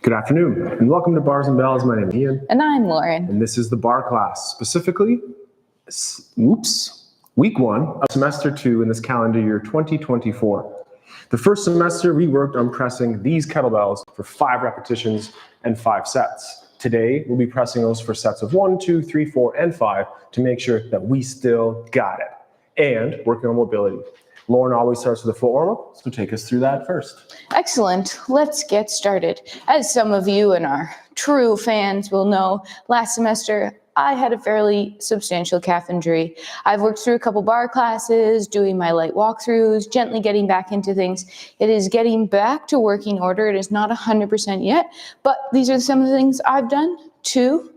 Good afternoon, and welcome to Bars and Bells. My name is Ian. And I'm Lauren. And this is the Barre Class, specifically, week 1 of semester 2 in this calendar year 2024. The first semester, we worked on pressing these kettlebells for 5 repetitions and 5 sets. Today, we'll be pressing those for sets of 1, 2, 3, 4, and 5 to make sure that we still got it. And working on mobility. Lauren always starts with a foot warm-up, so take us through that first. Excellent. Let's get started. As some of you and our true fans will know, last semester I had a fairly substantial calf injury. I've worked through a couple bar classes, doing my light walkthroughs, gently getting back into things. It is getting back to working order. It is not 100% yet, but these are some of the things I've done to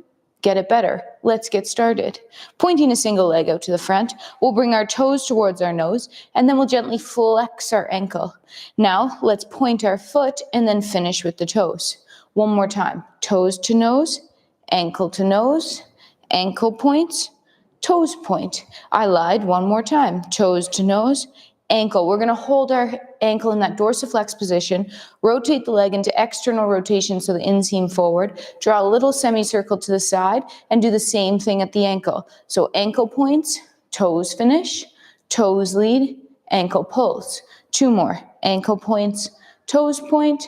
get it better. Let's get started. Pointing a single leg out to the front, we'll bring our toes towards our nose, and then we'll gently flex our ankle. Now, let's point our foot and then finish with the toes. One more time. Toes to nose, ankle to nose, ankle points, toes point. I lied. One more time. Toes to nose, ankle. We're going to hold our ankle in that dorsiflex position, rotate the leg into external rotation so the inseam forward, draw a little semicircle to the side, and do the same thing at the ankle. So ankle points, toes finish, toes lead, ankle pulls. 2 more. Ankle points, toes point,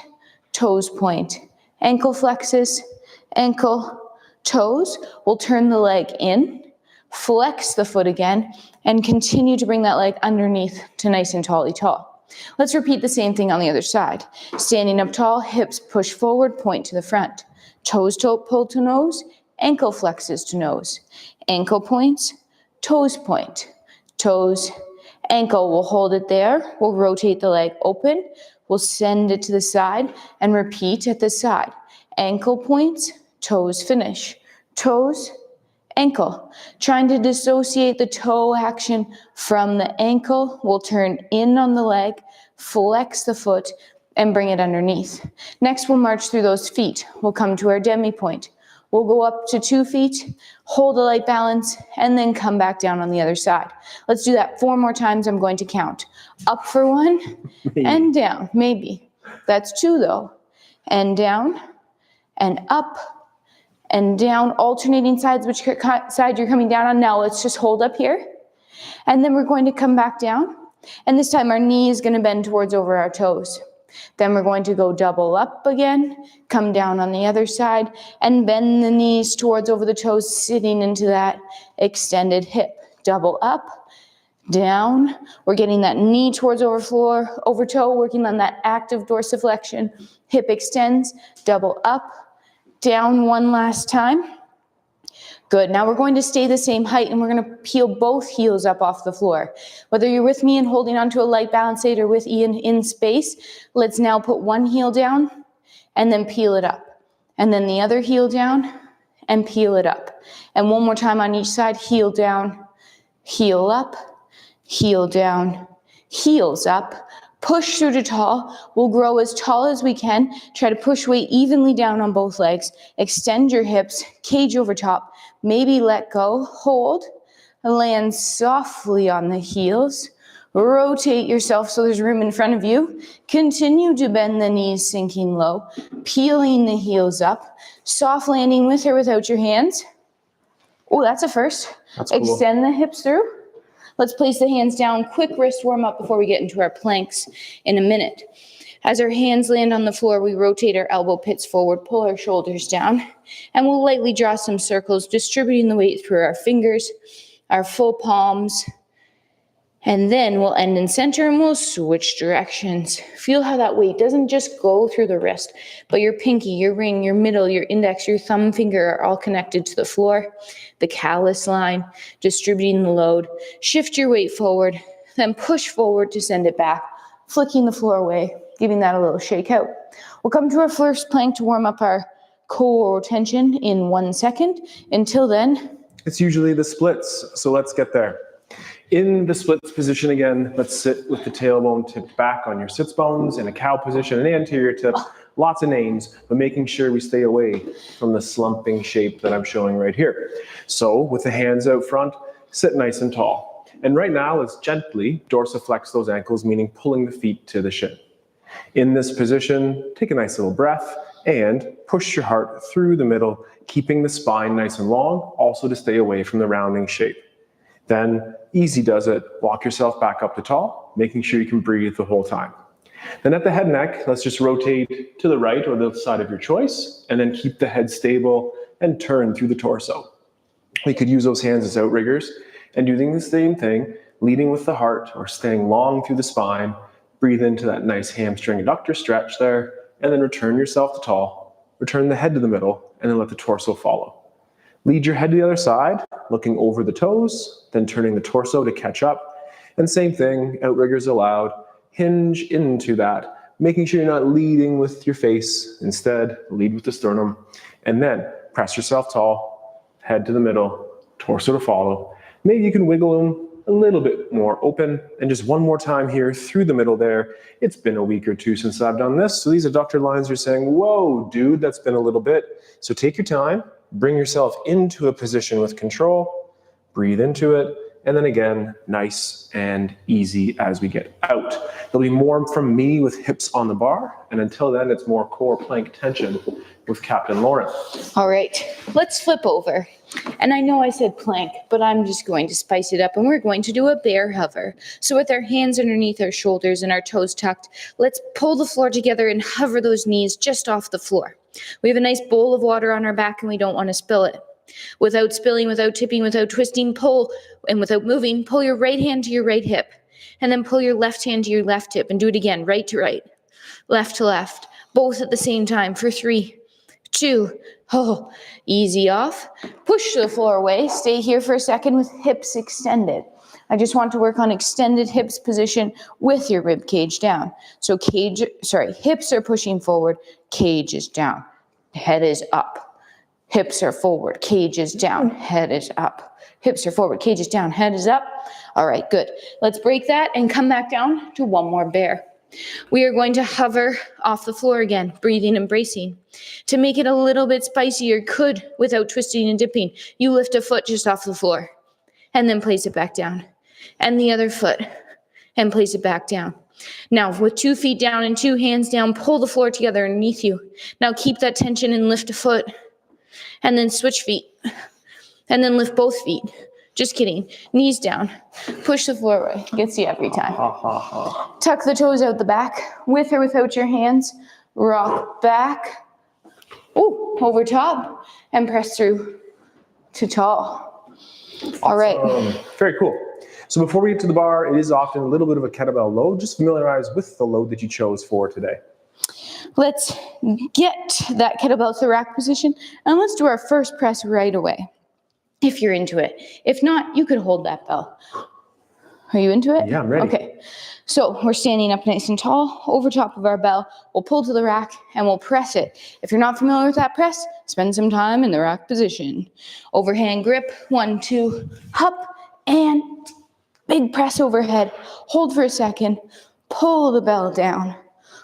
ankle flexes, ankle, toes. We'll turn the leg in, flex the foot again, and continue to bring that leg underneath to nice and tall. Let's repeat the same thing on the other side. Standing up tall, hips push forward, point to the front. Toes pull to nose, ankle flexes to nose. Ankle points, toes point. Toes, ankle, we'll hold it there. We'll rotate the leg open. We'll send it to the side and repeat at the side. Ankle points, toes finish. Toes, ankle. Trying to dissociate the toe action from the ankle. We'll turn in on the leg, flex the foot, and bring it underneath. Next, we'll march through those feet. We'll come to our demi point. We'll go up to 2 feet, hold a light balance, and then come back down on the other side. Let's do that 4 more times. I'm going to count. Up for 1, and down. Maybe. That's 2 though. And down, and up, and down, alternating sides, which side you're coming down on. Now let's just hold up here. And then we're going to come back down. And this time our knee is going to bend towards over our toes. Then we're going to go double up again, come down on the other side, and bend the knees towards over the toes, sitting into that extended hip. Double up, down. We're getting that knee towards over floor, over toe, working on that active dorsiflexion. Hip extends, double up, down one last time. Good. Now we're going to stay the same height and we're going to peel both heels up off the floor. Whether you're with me and holding onto a light balance aid or with Ian in space, let's now put one heel down and then peel it up. And then the other heel down and peel it up. And one more time on each side, heel down, heel up, heel down, heels up. Push through to tall. We'll grow as tall as we can. Try to push weight evenly down on both legs. Extend your hips, cage over top. Maybe let go, hold, land softly on the heels. Rotate yourself so there's room in front of you. Continue to bend the knees, sinking low. Peeling the heels up. Soft landing with or without your hands. Oh, that's a first. That's cool. Extend the hips through. Let's place the hands down. Quick wrist warm up before we get into our planks in a minute. As our hands land on the floor, we rotate our elbow pits forward, pull our shoulders down, and we'll lightly draw some circles, distributing the weight through our fingers, our full palms, and then we'll end in center and we'll switch directions. Feel how that weight doesn't just go through the wrist, but your pinky, your ring, your middle, your index, your thumb finger are all connected to the floor, the callus line, distributing the load. Shift your weight forward, then push forward to send it back, flicking the floor away, giving that a little shake out. We'll come to our first plank to warm up our core tension in 1 second. Until then, it's usually the splits, so let's get there. In the splits position again, let's sit with the tailbone tipped back on your sits bones in a cow position and anterior tips. Lots of names, but making sure we stay away from the slumping shape that I'm showing right here. So with the hands out front, sit nice and tall. And right now, let's gently dorsiflex those ankles, meaning pulling the feet to the shin. In this position, take a nice little breath and push your heart through the middle, keeping the spine nice and long, also to stay away from the rounding shape. Then, easy does it, walk yourself back up to tall, making sure you can breathe the whole time. Then at the head and neck, let's just rotate to the right or the side of your choice, and then keep the head stable and turn through the torso. We could use those hands as outriggers and doing the same thing, leading with the heart or staying long through the spine. Breathe into that nice hamstring adductor stretch there, and then return yourself to tall. Return the head to the middle, and then let the torso follow. Lead your head to the other side, looking over the toes, then turning the torso to catch up. And same thing, outriggers allowed. Hinge into that, making sure you're not leading with your face. Instead, lead with the sternum. And then press yourself tall, head to the middle, torso to follow. Maybe you can wiggle them a little bit more open. And just one more time here through the middle there. It's been a week or two since I've done this. So these adductor lines are saying, whoa, dude, that's been a little bit. So take your time, bring yourself into a position with control, breathe into it. And then again, nice and easy as we get out. There'll be more from me with hips on the bar. And until then, it's more core plank tension with Captain Lauren. All right, let's flip over. And I know I said plank, but I'm just going to spice it up and we're going to do a bear hover. So with our hands underneath our shoulders and our toes tucked, let's pull the floor together and hover those knees just off the floor. We have a nice bowl of water on our back and we don't want to spill it. Without spilling, without tipping, without twisting, pull, and without moving, pull your right hand to your right hip. And then pull your left hand to your left hip and do it again, right to right, left to left, both at the same time for 3, 2, easy off. Push the floor away, stay here for a second with hips extended. I just want to work on extended hips position with your rib cage down. So hips are pushing forward, cage is down, head is up. Hips are forward, cage is down, head is up. Hips are forward, cage is down, head is up. All right, good. Let's break that and come back down to one more bear. We are going to hover off the floor again, breathing and bracing. To make it a little bit spicier, without twisting and dipping, you lift a foot just off the floor and then place it back down. And the other foot and place it back down. Now, with 2 feet down and 2 hands down, pull the floor together underneath you. Now keep that tension and lift a foot. And then switch feet. And then lift both feet. Just kidding. Knees down. Push the floor away. Gets you every time. Tuck the toes out the back. With or without your hands. Rock back. Over top. And press through to tall. All right. Very cool. So before we get to the bar, it is often a little bit of a kettlebell load. Just familiarize with the load that you chose for today. Let's get that kettlebell to the rack position and let's do our first press right away. If you're into it. If not, you could hold that bell. Are you into it? Yeah, I'm ready. Okay. So we're standing up nice and tall over top of our bell. We'll pull to the rack and we'll press it. If you're not familiar with that press, spend some time in the rack position. Overhand grip, 1, 2, hop, and big press overhead. Hold for a second. Pull the bell down.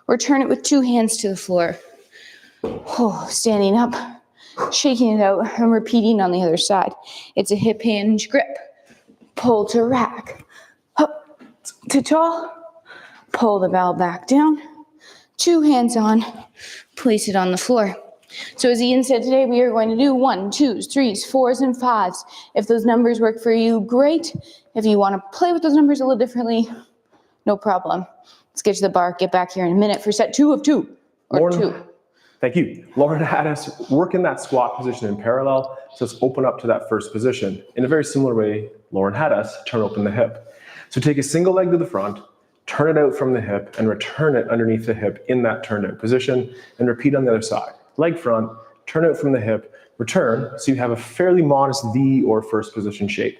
Return it with 2 hands to the floor. Standing up, shaking it out, and repeating on the other side. It's a hip hinge grip. Pull to rack. Up to tall. Pull the bell back down. 2 hands on. Place it on the floor. So as Ian said today, we are going to do 1, 2s, 3s, 4s, and 5s. If those numbers work for you, great. If you want to play with those numbers a little differently, no problem. Let's get to the bar, get back here in a minute for set 2 of 2, or Lauren, 2. Thank you. Lauren had us work in that squat position in parallel, so let's open up to that first position. In a very similar way, Lauren had us turn open the hip. So take a single leg to the front, turn it out from the hip, and return it underneath the hip in that turned out position, and repeat on the other side. Leg front, turn out from the hip, return, so you have a fairly modest V or first position shape.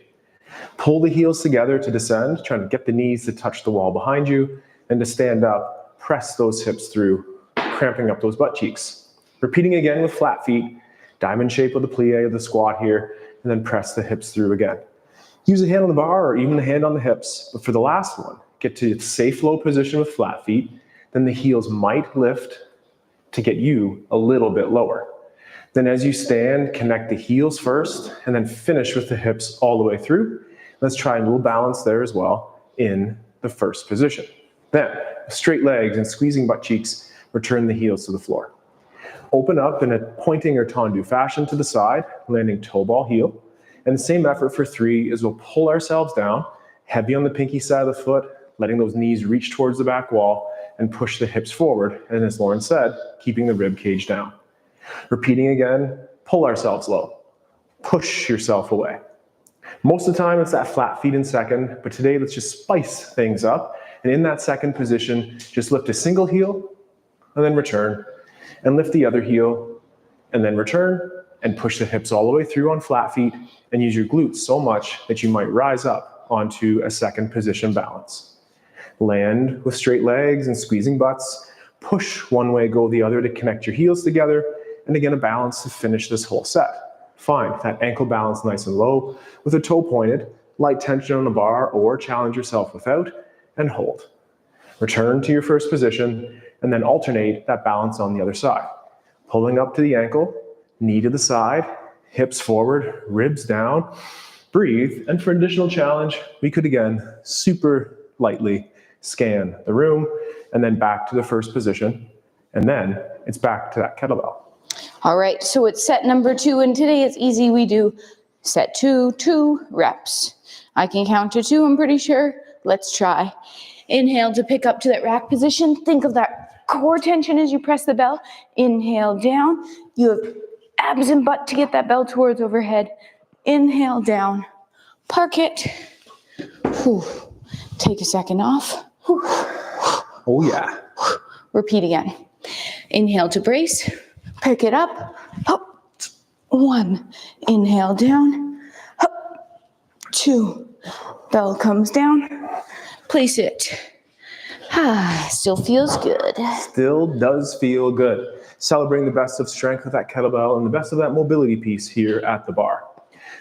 Pull the heels together to descend, trying to get the knees to touch the wall behind you, and to stand up, press those hips through, cramping up those butt cheeks. Repeating again with flat feet, diamond shape of the plie of the squat here, and then press the hips through again. Use a hand on the bar or even the hand on the hips, but for the last one, get to a safe low position with flat feet, then the heels might lift to get you a little bit lower. Then as you stand, connect the heels first, and then finish with the hips all the way through. Let's try a little balance there as well in the first position. Then, straight legs and squeezing butt cheeks, return the heels to the floor. Open up in a pointing or tendu fashion to the side, landing toe ball heel. And the same effort for 3 is we'll pull ourselves down, heavy on the pinky side of the foot, letting those knees reach towards the back wall and push the hips forward. And as Lauren said, keeping the rib cage down. Repeating again, pull ourselves low. Push yourself away. Most of the time it's that flat feet in second, but today let's just spice things up. And in that second position, just lift a single heel and then return. And lift the other heel and then return. And push the hips all the way through on flat feet and use your glutes so much that you might rise up onto a second position balance. Land with straight legs and squeezing butts. Push one way, go the other to connect your heels together. And again, a balance to finish this whole set. Find that ankle balance nice and low with a toe pointed, light tension on the bar or challenge yourself without and hold. Return to your first position and then alternate that balance on the other side. Pulling up to the ankle, knee to the side, hips forward, ribs down, breathe. And for additional challenge, we could again, super lightly scan the room and then back to the first position. And then it's back to that kettlebell. All right, so it's set number 2, and today it's easy. We do set 2, 2 reps. I can count to 2, I'm pretty sure. Let's try. Inhale to pick up to that rack position. Think of that core tension as you press the bell. Inhale down. You have abs and butt to get that bell towards overhead. Inhale down. Park it. Whew. Take a second off. Whew. Oh yeah. Repeat again. Inhale to brace. Pick it up. Up. 1. Inhale down. Up. 2. Bell comes down. Place it. Still feels good. Still does feel good. Celebrating the best of strength with that kettlebell and the best of that mobility piece here at the bar.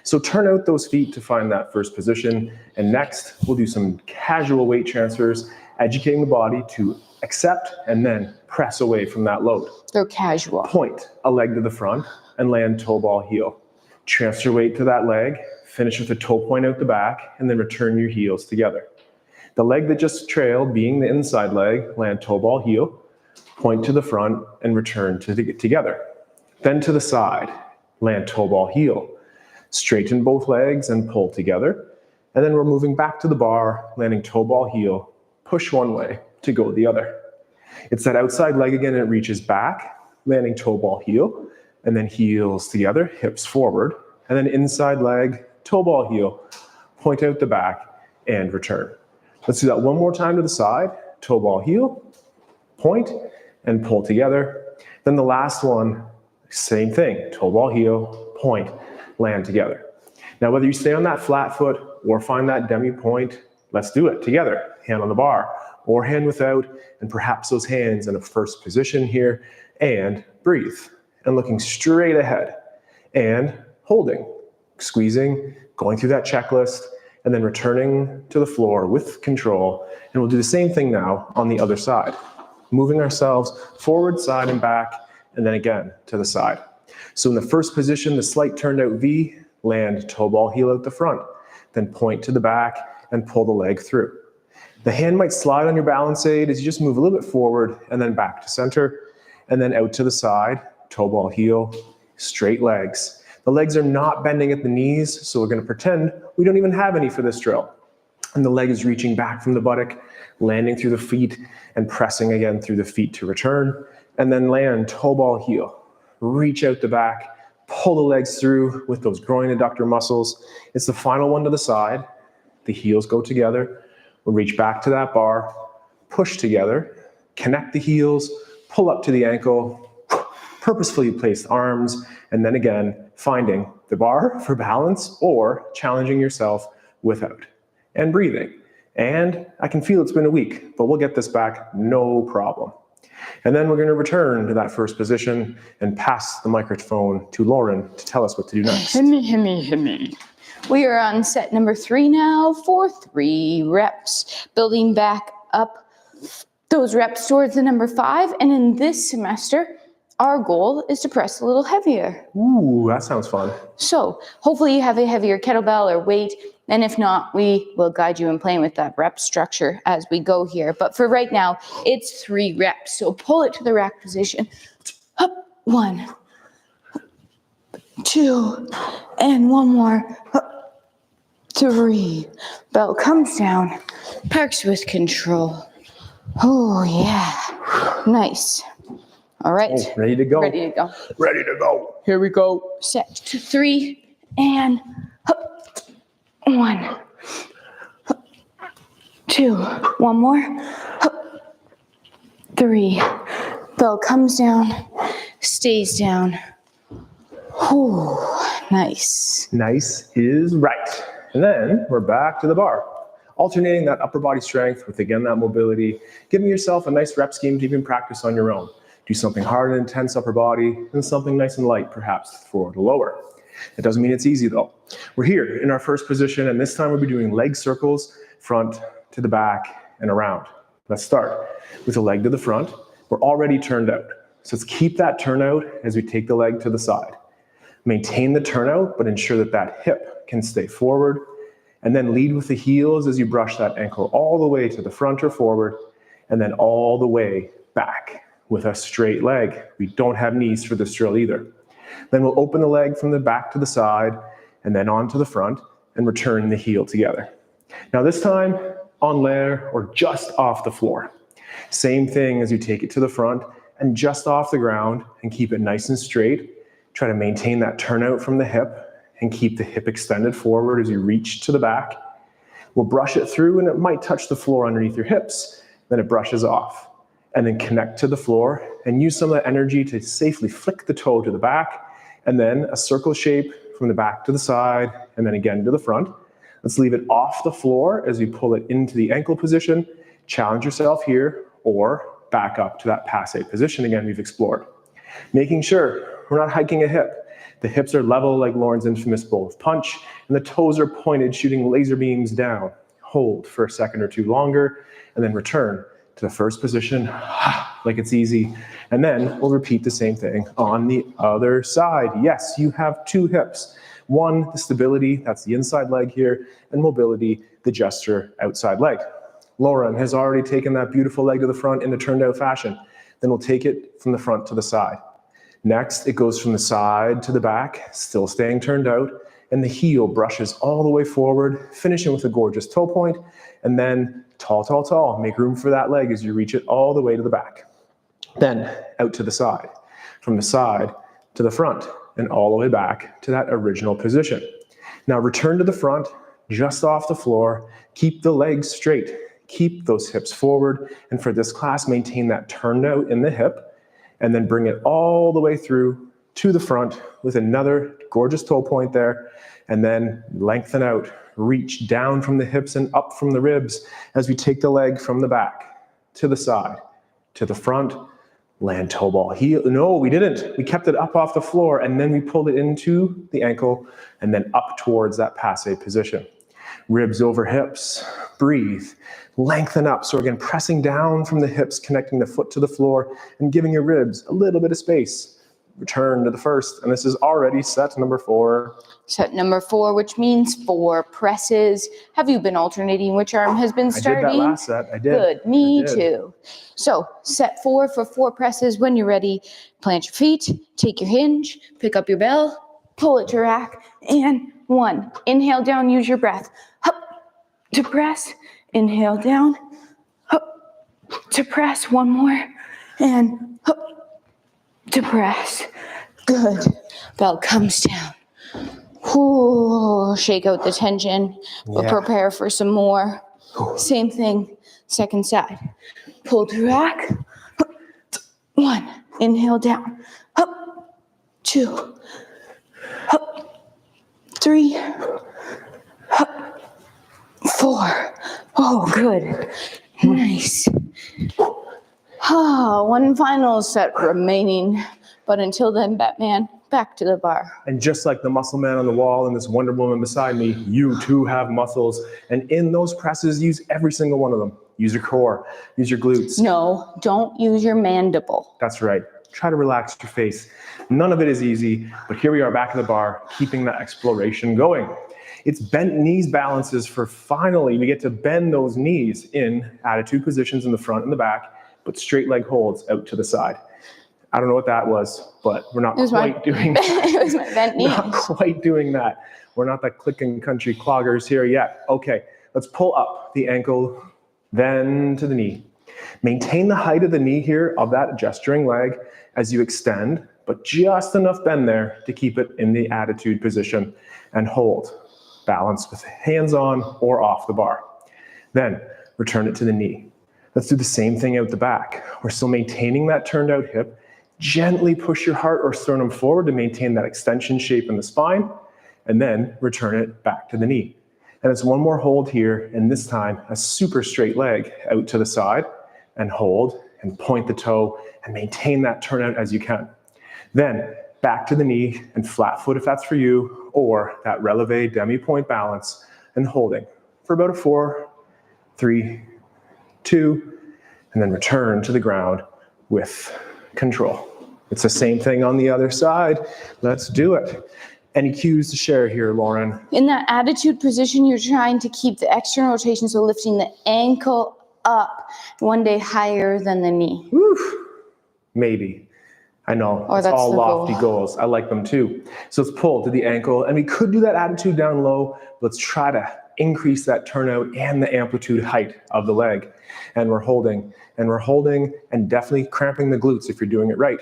So turn out those feet to find that first position. And next, we'll do some casual weight transfers, educating the body to accept and then press away from that load. They're casual. Point a leg to the front and land toe ball heel. Transfer weight to that leg, finish with a toe point out the back, and then return your heels together. The leg that just trailed, being the inside leg, land toe ball heel, point to the front, and return together. Then to the side, land toe ball heel. Straighten both legs and pull together. And then we're moving back to the bar, landing toe ball heel, push one way to go the other. It's that outside leg again, and it reaches back, landing toe ball heel, and then heels together, hips forward, and then inside leg, toe ball heel, point out the back, and return. Let's do that one more time to the side, toe ball heel, point, and pull together. Then the last one, same thing, toe ball heel, point, land together. Now, whether you stay on that flat foot or find that demi point, let's do it together. Hand on the bar or hand without, and perhaps those hands in a first position here, and breathe. And looking straight ahead and holding, squeezing, going through that checklist, and then returning to the floor with control. And we'll do the same thing now on the other side, moving ourselves forward, side, and back, and then again to the side. So in the first position, the slight turned out V, land toe ball heel out the front, then point to the back and pull the leg through. The hand might slide on your balance aid as you just move a little bit forward and then back to center, and then out to the side, toe ball heel, straight legs. The legs are not bending at the knees, so we're going to pretend we don't even have any for this drill. And the leg is reaching back from the buttock, landing through the feet and pressing again through the feet to return, and then land toe ball heel. Reach out the back, pull the legs through with those groin adductor muscles. It's the final one to the side. The heels go together. We'll reach back to that bar, push together, connect the heels, pull up to the ankle, purposefully place arms, and then again, finding the bar for balance or challenging yourself without. And breathing. And I can feel it's been a week, but we'll get this back, no problem. And then we're going to return to that first position and pass the microphone to Lauren to tell us what to do next. Himmy. We are on set number 3 now for 3 reps, building back up those reps towards the number 5. And in this semester, our goal is to press a little heavier. Ooh, that sounds fun. So hopefully you have a heavier kettlebell or weight. And if not, we will guide you in playing with that rep structure as we go here. But for right now, it's 3 reps. So pull it to the rack position. Up, 1, 2, and 1 more. Up, 3. Bell comes down. Parks with control. Oh, yeah. Nice. All right. Oh, ready to go. Ready to go. Ready to go. Here we go. Set to 3 and 1, 2, 1 more, 3. Bell comes down, stays down. Ooh, nice. Nice is right. And then we're back to the bar. Alternating that upper body strength with, again, that mobility, giving yourself a nice rep scheme to even practice on your own. Do something hard and intense upper body, and something nice and light, perhaps, for the lower. It doesn't mean it's easy, though. We're here in our first position, and this time we'll be doing leg circles, front to the back and around. Let's start with the leg to the front. We're already turned out. So let's keep that turnout as we take the leg to the side. Maintain the turnout, but ensure that that hip can stay forward. And then lead with the heels as you brush that ankle all the way to the front or forward, and then all the way back with a straight leg. We don't have knees for this drill either. Then we'll open the leg from the back to the side, and then onto the front, and return the heel together. Now this time, on l'air or just off the floor. Same thing as you take it to the front and just off the ground, and keep it nice and straight. Try to maintain that turnout from the hip and keep the hip extended forward as you reach to the back. We'll brush it through, and it might touch the floor underneath your hips, then it brushes off. And then connect to the floor and use some of that energy to safely flick the toe to the back, and then a circle shape from the back to the side, and then again to the front. Let's leave it off the floor as you pull it into the ankle position. Challenge yourself here, or back up to that passe position again we've explored. Making sure we're not hiking a hip. The hips are level like Lauren's infamous bowl of punch, and the toes are pointed, shooting laser beams down. Hold for a second or two longer, and then return to the first position, like it's easy. And then we'll repeat the same thing on the other side. Yes, you have 2 hips. One, the stability, that's the inside leg here, and mobility, the gesture outside leg. Lauren has already taken that beautiful leg to the front in a turned out fashion. Then we'll take it from the front to the side. Next, it goes from the side to the back, still staying turned out, and the heel brushes all the way forward, finishing with a gorgeous toe point, and then tall, tall, tall. Make room for that leg as you reach it all the way to the back. Then out to the side, from the side to the front, and all the way back to that original position. Now return to the front, just off the floor. Keep the legs straight. Keep those hips forward. And for this class, maintain that turnout in the hip, and then bring it all the way through to the front with another gorgeous toe point there, and then lengthen out. Reach down from the hips and up from the ribs as we take the leg from the back to the side, to the front, land toe ball heel. No, we didn't. We kept it up off the floor, and then we pulled it into the ankle and then up towards that passe position. Ribs over hips, breathe, lengthen up. So again, pressing down from the hips, connecting the foot to the floor and giving your ribs a little bit of space. Return to the first, and this is already set number 4. Set number 4, which means 4 presses. Have you been alternating which arm has been starting? I did that last set. I did. Good, me too. So set 4 for 4 presses. When you're ready, plant your feet, take your hinge, pick up your bell, pull it to rack, and 1. Inhale down, use your breath. Up to press, inhale down, up to press, 1 more, and up to press. Good. Bell comes down. Ooh, shake out the tension, but prepare for some more. Same thing, second side. Pull to rack. 1. Inhale down. Up. 2. Up. 3. Up. 4. Oh, good. Nice. One final set remaining. But until then, Batman, back to the bar. And just like the muscle man on the wall and this Wonder Woman beside me, you too have muscles. And in those presses, use every single one of them. Use your core, use your glutes. No, don't use your mandible. That's right. Try to relax your face. None of it is easy, but here we are back in the bar, keeping that exploration going. It's bent knees balances for finally we get to bend those knees in attitude positions in the front and the back, but straight leg holds out to the side. I don't know what that was, but we're not quite doing that. It was my bent knees. Not quite doing that. We're not the clicking country cloggers here yet. Okay, let's pull up the ankle, then to the knee. Maintain the height of the knee here of that gesturing leg as you extend, but just enough bend there to keep it in the attitude position and hold. Balance with hands on or off the bar. Then return it to the knee. Let's do the same thing out the back. We're still maintaining that turned out hip. Gently push your heart or sternum forward to maintain that extension shape in the spine, and then return it back to the knee. And it's one more hold here, and this time a super straight leg out to the side, and hold, and point the toe, and maintain that turnout as you can. Then back to the knee, and flat foot if that's for you, or that releve demi-point balance, and holding for about a 4, 3, 2, and then return to the ground with control. It's the same thing on the other side. Let's do it. Any cues to share here, Lauren? In that attitude position, you're trying to keep the external rotation, so lifting the ankle up one day higher than the knee. Woo. Maybe. I know, it's all lofty goals. I like them too. So let's pull to the ankle, and we could do that attitude down low. Let's try to increase that turnout and the amplitude height of the leg. And we're holding, and definitely cramping the glutes if you're doing it right.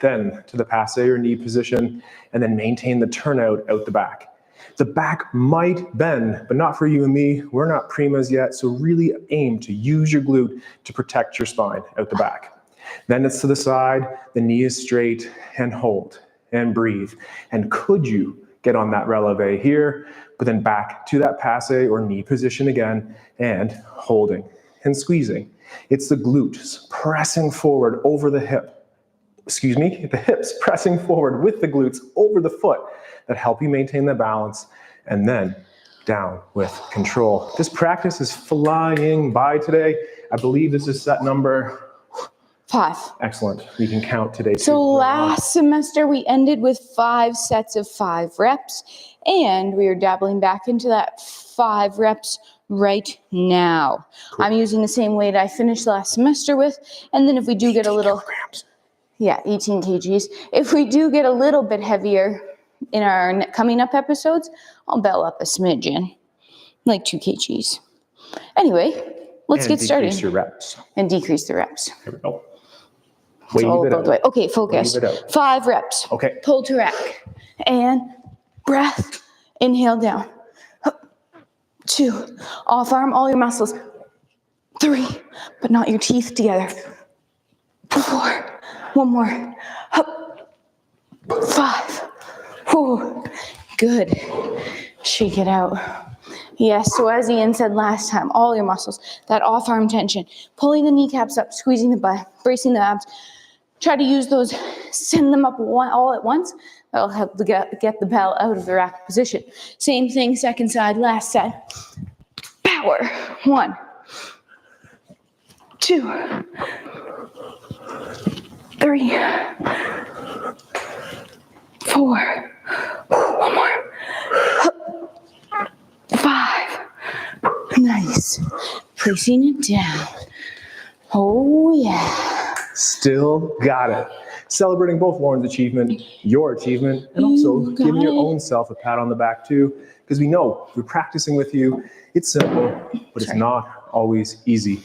Then to the passe or knee position, and then maintain the turnout out the back. The back might bend, but not for you and me. We're not primas yet, so really aim to use your glute to protect your spine out the back. Then it's to the side, the knee is straight, and hold, and breathe. And could you get on that releve here, but then back to that passe or knee position again, and holding and squeezing. It's the glutes pressing forward over the hip. The hips pressing forward with the glutes over the foot that help you maintain the balance, and then down with control. This practice is flying by today. I believe this is set number 5. Excellent. We can count today too. So last semester we ended with 5 sets of 5 reps, and we are dabbling back into that 5 reps right now. Cool. I'm using the same weight I finished last semester with, and then if we do get a little... kilograms. Yeah, 18 kgs. If we do get a little bit heavier in our coming up episodes, I'll bell up a smidgen, like 2 kgs. Anyway, let's get started. And decrease your reps. And decrease the reps. Here we go. Wave it out. Okay, focus. 5 reps. Okay. Pull to rack. And breath. Inhale down. 2. Off arm, all your muscles. 3. But not your teeth together. 4. One more. 5. 4. Good. Shake it out. Yes, so as Ian said last time, all your muscles, that off-arm tension, pulling the kneecaps up, squeezing the butt, bracing the abs. Try to use those, send them up all at once. That'll help to get the bell out of the rack position. Same thing, second side, last set. Power. 1, 2, 3, 4. One more. 5. Nice. Placing it down. Oh, yeah. Still got it. Celebrating both Lauren's achievement, your achievement, and also giving your own self a pat on the back too, because we know we're practicing with you. It's simple, but it's not always easy.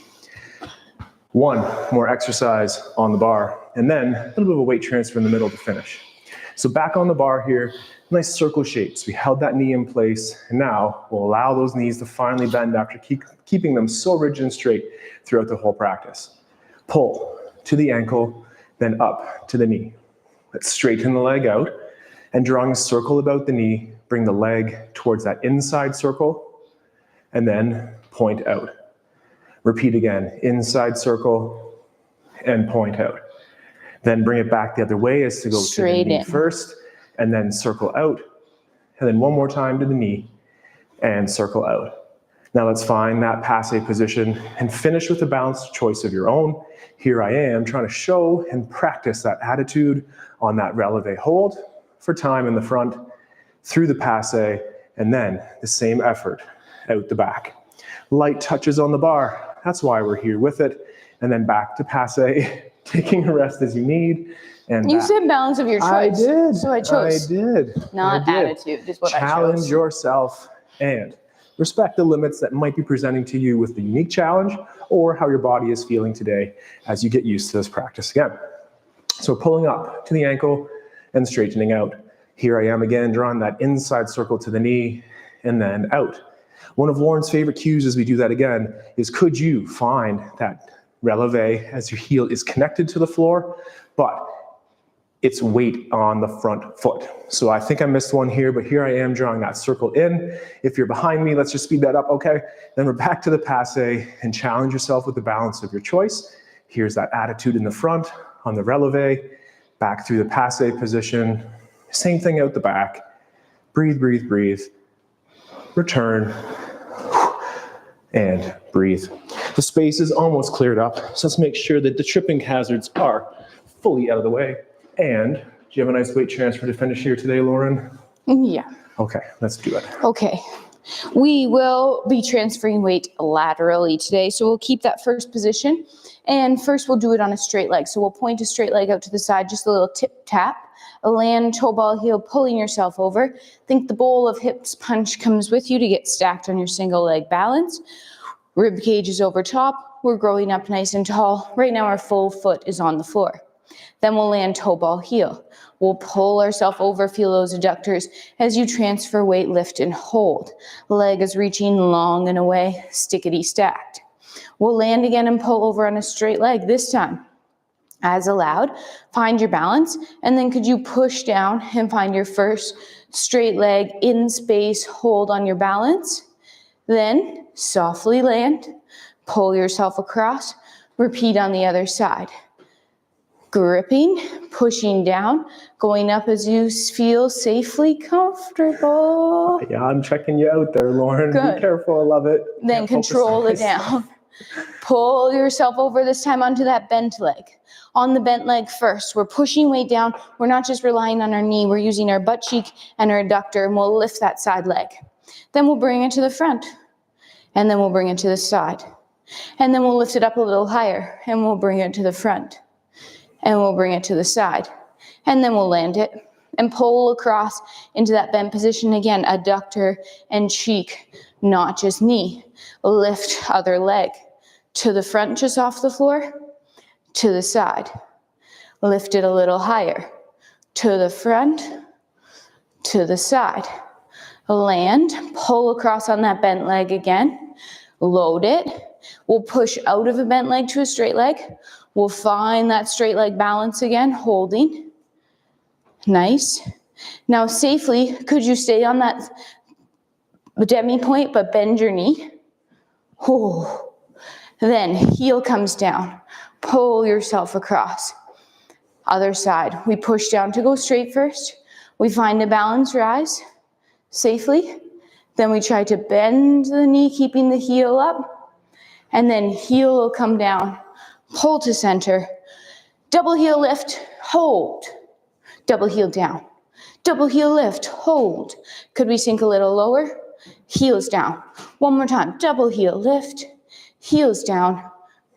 One more exercise on the bar, and then a little bit of a weight transfer in the middle to finish. So back on the bar here, nice circle shapes. We held that knee in place, and now we'll allow those knees to finally bend after keeping them so rigid and straight throughout the whole practice. Pull to the ankle, then up to the knee. Let's straighten the leg out, and drawing a circle about the knee, bring the leg towards that inside circle, and then point out. Repeat again, inside circle, and point out. Then bring it back the other way as to go straight to the knee first, and then circle out, and then one more time to the knee, and circle out. Now let's find that passe position and finish with a balanced choice of your own. Here I am trying to show and practice that attitude on that releve hold for time in the front, through the passe, And then the same effort out the back. Light touches on the bar. That's why we're here with it. And then back to passe, taking a rest as you need. And you back. said balance of your choice. I did. So I chose. I did. Not attitude is what I chose. Challenge yourself and respect the limits that might be presenting to you with the unique challenge or how your body is feeling today as you get used to this practice again. So pulling up to the ankle and straightening out. Here I am again, drawing that inside circle to the knee and then out. One of Lauren's favorite cues as we do that again is, could you find that releve as your heel is connected to the floor, but it's weight on the front foot. So I think I missed one here, but here I am drawing that circle in. If you're behind me, let's just speed that up, okay? Then we're back to the passe and challenge yourself with the balance of your choice. Here's that attitude in the front on the releve, back through the passe position. Same thing out the back. Breathe, breathe, breathe. Return. And breathe. The space is almost cleared up, so let's make sure that the tripping hazards are fully out of the way. And do you have a nice weight transfer to finish here today, Lauren? Yeah. Okay, let's do it. Okay. We will be transferring weight laterally today, so we'll keep that first position. And first we'll do it on a straight leg. So we'll point a straight leg out to the side, just a little tip tap. A land, toe ball heel, pulling yourself over. Think the bowl of hips punch comes with you to get stacked on your single leg balance. Rib cage is over top. We're growing up nice and tall. Right now our full foot is on the floor. Then we'll land toe ball heel. We'll pull ourselves over, feel those adductors as you transfer weight, lift and hold. Leg is reaching long and away, stickety stacked. We'll land again and pull over on a straight leg this time. As allowed, find your balance, and then could you push down and find your first straight leg in space, hold on your balance. Then softly land, pull yourself across, repeat on the other side. Gripping, pushing down, going up as you feel safely comfortable. Yeah, I'm checking you out there, Lauren. Good. Be careful, I love it. Then control it down. Pull yourself over this time onto that bent leg. On the bent leg first, we're pushing weight down. We're not just relying on our knee. We're using our butt cheek and our adductor, and we'll lift that side leg. Then we'll bring it to the front, and then we'll bring it to the side. And then we'll lift it up a little higher, and we'll bring it to the front, and we'll bring it to the side. And then we'll land it and pull across into that bent position again, adductor and cheek, not just knee. Lift other leg to the front, just off the floor, to the side. Lift it a little higher, to the front, to the side. Land, pull across on that bent leg again, load it. We'll push out of a bent leg to a straight leg. We'll find that straight leg balance again, holding. Nice. Now safely, could you stay on that demi point but bend your knee? Oh. Then heel comes down. Pull yourself across. Other side. We push down to go straight first. We find a balance rise safely. Then we try to bend the knee, keeping the heel up. And then heel will come down. Pull to center. Double heel lift, hold. Double heel down. Double heel lift, hold. Could we sink a little lower? Heels down. One more time. Double heel lift. Heels down,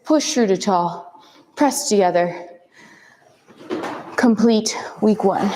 push through to tall, press together. Complete week 1.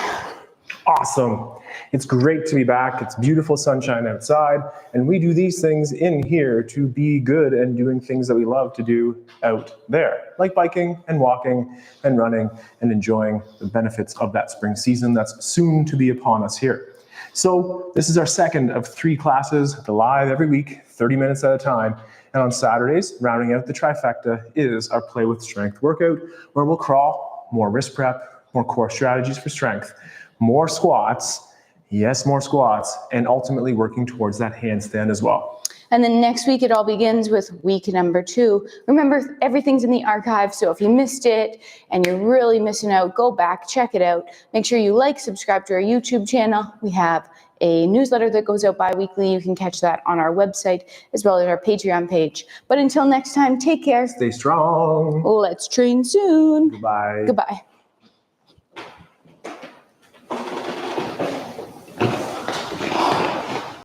Awesome. It's great to be back. It's beautiful sunshine outside, and we do these things in here to be good and doing things that we love to do out there, like biking and walking and running and enjoying the benefits of that spring season that's soon to be upon us here. So this is our second of 3 classes, live every week, 30 minutes at a time. And on Saturdays, rounding out the trifecta, is our Play with Strength workout, where we'll crawl, more wrist prep, more core strategies for strength, more squats, yes, more squats, and ultimately working towards that handstand as well. And then next week, it all begins with week number 2. Remember, everything's in the archive, so if you missed it and you're really missing out, go back, check it out. Make sure you like, subscribe to our YouTube channel. We have a newsletter that goes out bi-weekly. You can catch that on our website as well as our Patreon page. But until next time, take care. Stay strong. Let's train soon. Goodbye. Goodbye.